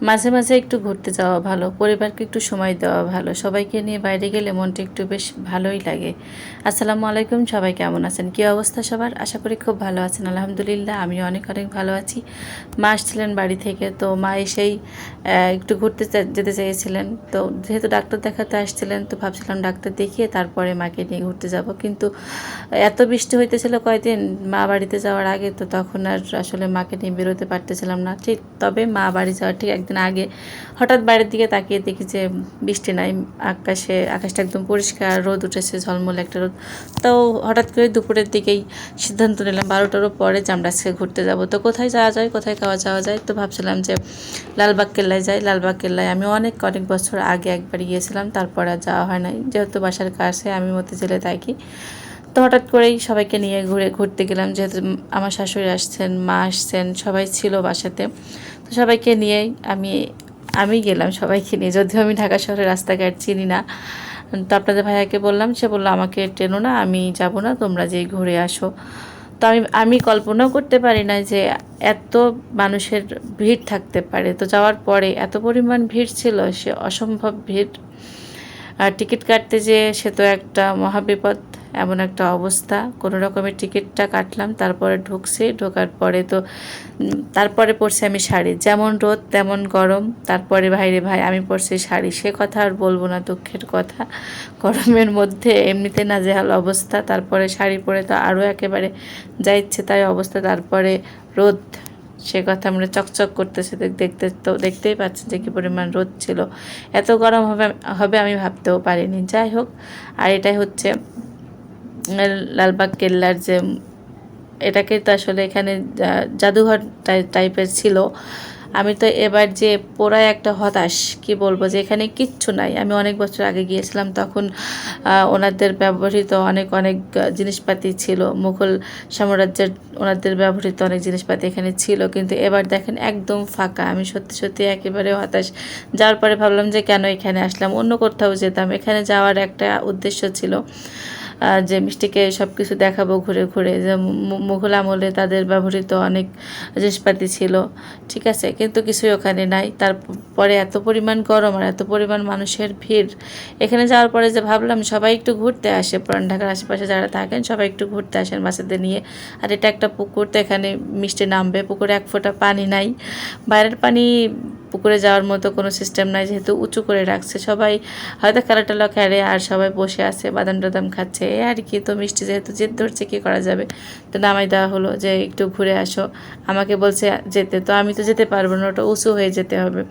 মাঝে মাঝে একটু ঘুরতে যাওয়া ভালো, পরিবারকে একটু সময় দেওয়া ভালো। সবাইকে নিয়ে বাইরে গেলে মনটা একটু বেশ ভালোই লাগে। আসসালামু আলাইকুম, সবাই কেমন আছেন? কী অবস্থা সবার? আশা করি খুব ভালো আছেন। আলহামদুলিল্লাহ, আমিও অনেক অনেক ভালো আছি। মা আসছিলেন বাড়ি থেকে, তো মা এসেই একটু ঘুরতে যেতে চেয়েছিলেন। তো যেহেতু ডাক্তার দেখাতে আসছিলেন, তো ভাবছিলাম ডাক্তার দেখিয়ে তারপরে মাকে নিয়ে ঘুরতে যাব। কিন্তু এত বৃষ্টি হইতেছিল কয়দিন মা বাড়িতে যাওয়ার আগে, তো তখন আর আসলে মাকে নিয়ে বেরোতে পারতেছিলাম না ঠিক। তবে মা বাড়ি যাওয়ার ঠিক একদিন আগে হঠাৎ বাইরের দিকে তাকিয়ে দেখি যে বৃষ্টি নাই, আকাশটা একদম পরিষ্কার, রোদ উঠেছে, ঝলমলে একটা রোদ। তো হঠাৎ করে দুপুরের দিকেই সিদ্ধান্ত নিলাম 12টারও পরে যে আমরা আজকে ঘুরতে যাব। তো কোথায় যাওয়া যায়, কোথায় খাওয়া যাওয়া যায়, তো ভাবছিলাম যে লালবাগ কেল্লায় যাই। লালবাগ কেল্লায় আমি অনেক অনেক বছর আগে একবার গিয়েছিলাম, তারপর আর যাওয়া হয় নাই, যেহেতু বাসার কাছে, আমি মতিঝিলে থাকি। তো হঠাৎ করেই সবাইকে নিয়ে ঘুরতে গেলাম, যেহেতু আমার শাশুড়ি আসছেন, মা আসছেন, সবাই ছিল বাসাতে। তো সবাইকে নিয়েই আমি গেলাম, সবাইকে নিয়ে। যদিও আমি ঢাকা শহরের রাস্তাঘাট চিনি না, তো আপনাদের ভাইয়াকে বললাম, সে বললো আমাকে টেনো না, আমি যাব না, তোমরা যেই ঘুরে আসো। তো আমি কল্পনাও করতে পারি না যে এত মানুষের ভিড় থাকতে পারে। তো যাওয়ার পরে এত পরিমাণ ভিড় ছিল, সে অসম্ভব ভিড়। আর টিকিট কাটতে যেয়ে সে তো একটা মহাবিপদ, এমন একটা অবস্থা। কোনো রকমের টিকিটটা কাটলাম, তারপরে ঢুকছি। ঢোকার পরে তো তারপরে পরছি আমি শাড়ি, যেমন রোদ তেমন গরম। তারপরে ভাইরে ভাই আমি পরছি শাড়ি, সে কথা আর বলবো না, দুঃখের কথা। গরমের মধ্যে এমনিতে নাজেহাল অবস্থা, তারপরে শাড়ি পরে তো আরও একেবারে যা ইচ্ছে তাই অবস্থা। তারপরে রোদ, সে কথা আমরা চকচক করতেছে, দেখতেই পাচ্ছেন যে কী পরিমাণ রোদ ছিল। এত গরম হবে হবে আমি ভাবতেও পারিনি। যাই হোক, আর এটাই হচ্ছে লালবাগ কেল্লার যে, এটাকে তো আসলে এখানে জাদুঘর টাইপের ছিল। আমি তো এবার যে পুরাই একটা হতাশ, কি বলবো, যে এখানে কিচ্ছু নাই। আমি অনেক বছর আগে গিয়েছিলাম, তখন ওনাদের ব্যবহৃত অনেক অনেক জিনিসপাতি ছিল, মুঘল সাম্রাজ্যের ওনাদের ব্যবহৃত অনেক জিনিসপাতি এখানে ছিল। কিন্তু এবার দেখেন একদম ফাঁকা। আমি সত্যি সত্যি একেবারে হতাশ। যাওয়ার পরে ভাবলাম যে কেন এখানে আসলাম, অন্য কোথাও যেতাম। এখানে যাওয়ার একটা উদ্দেশ্য ছিল যে মিষ্টিকে সব কিছু দেখাবো ঘুরে ঘুরে, যে মুঘল আমলে তাদের ব্যবহৃত অনেক জিনিসপাতি ছিল, ঠিক আছে, কিন্তু কিছুই ওখানে নাই। তারপরে এত পরিমাণ গরম আর এত পরিমাণ মানুষের ভিড়। এখানে যাওয়ার পরে যে ভাবলাম সবাই একটু ঘুরতে আসে, পুরান ঢাকার আশেপাশে যারা থাকেন সবাই একটু ঘুরতে আসেন বাচ্চাদের নিয়ে। আর এটা একটা পুকুর, তো এখানে মিষ্টি নামবে, পুকুরে এক ফোঁটা পানি নাই। বাইরের পানি পুকুরে যাওয়ার মতো কোনো সিস্টেম নাই, যেহেতু উঁচু করে রাখছে। সবাই হয়তো খেলাটেলা খেলে আর সবাই বসে আছে, বাদাম টাদাম খাচ্ছে, এ আর কি। তো মিষ্টি যেহেতু জেদ ধরছে, কী করা যাবে, তো নামাই দেওয়া হলো যে একটু ঘুরে আসো। আমাকে বলছে যেতে, তো আমি তো যেতে পারবো না, ওটা উঁচু হয়ে যেতে হবে।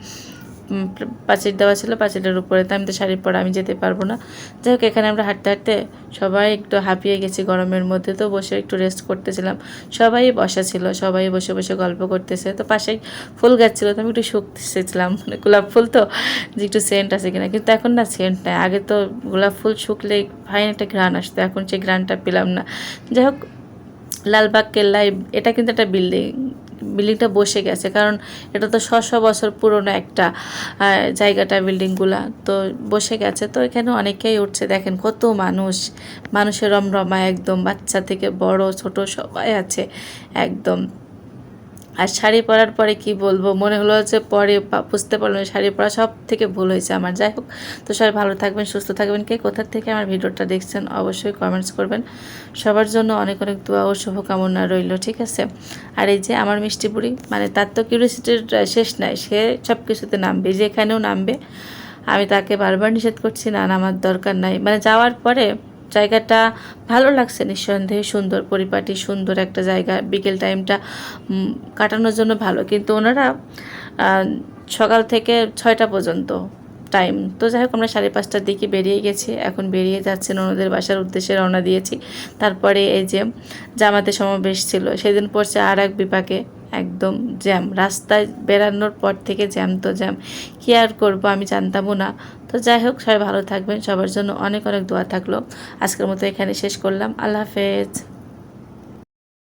পাঁচিল দেওয়া ছিল, পাঁচিলের উপরে, তো আমি তো শাড়ি পরা, আমি যেতে পারবো না। যাই হোক, এখানে আমরা হাঁটতে হাঁটতে সবাই একটু হাঁপিয়ে গেছি গরমের মধ্যে, তো বসে একটু রেস্ট করতেছিলাম। সবাই বসা ছিল, সবাই বসে বসে গল্প করতেছে। তো পাশেই ফুল গাছ ছিল, তো আমি একটু শুকতেছিলাম, মানে গোলাপ ফুল তো, যে একটু সেন্ট আছে কিনা। কিন্তু এখন না সেন্ট নেই। আগে তো গোলাপ ফুল শুকলে ফাইন একটা ঘ্রাণ আসতো, এখন সেই ঘ্রাণটা পেলাম না। যাই হোক, লালবাগ কেল্লায় এটা কিন্তু একটা বিল্ডিংটা বসে গেছে, কারণ এটা তো শ বছর পুরনো একটা জায়গাটা, বিল্ডিংগুলা তো বসে গেছে। তো এখানে অনেকেই উঠছে, দেখেন কত মানুষের রমরমা একদম, বাচ্চা থেকে বড় ছোট সবাই আছে একদম। আর শাড়ি পরার পরে কি বলবো, মনে হলো যে পরে বুঝতে পারলাম শাড়ি পরা সব থেকে ভুল হয়েছে আমার। যাই হোক, তো সবাই ভালো থাকবেন, সুস্থ থাকবেন। কে কোথা থেকে আমার ভিডিওটা দেখছেন অবশ্যই কমেন্টস করবেন। সবার জন্য অনেক অনেক দোয়া ও শুভকামনা রইল, ঠিক আছে। আর এই যে আমার মিষ্টি বুড়ি, মানে তার তো কিউরিয়াসিটির শেষ নাই, সে সব কিছুতে নামবে, যেখানেও নামবে। আমি তাকে বারবার নিষেধ করছি, না নামার দরকার নাই। মানে যাওয়ার পরে জায়গাটা ভালো লাগছে, নিঃসন্দেহে সুন্দর, পরিপাটি সুন্দর একটা জায়গা। বিকেল টাইমটা কাটানোর জন্য ভালো, কিন্তু ওনারা সকাল থেকে 6টা পর্যন্ত টাইম। তো যাই হোক, আমরা 5:30টার দিকে বেরিয়ে গেছি, এখন বেরিয়ে যাচ্ছেন ওনাদের বাসার উদ্দেশ্যে রওনা দিয়েছি। তারপরে এই যে জামাতের সমাবেশ ছিল, সেদিন পড়ছে আর এক বিপাকে, একদম জ্যাম। রাস্তায় বেরানোর পর থেকে জ্যাম তো জ্যাম, কী আর করবো, আমি জানতামও না। তো যাই হোক, সবাই ভালো থাকবেন, সবার জন্য অনেক অনেক দোয়া থাকলো। আজকের মতো এখানে শেষ করলাম, আল্লাহ হাফেজ।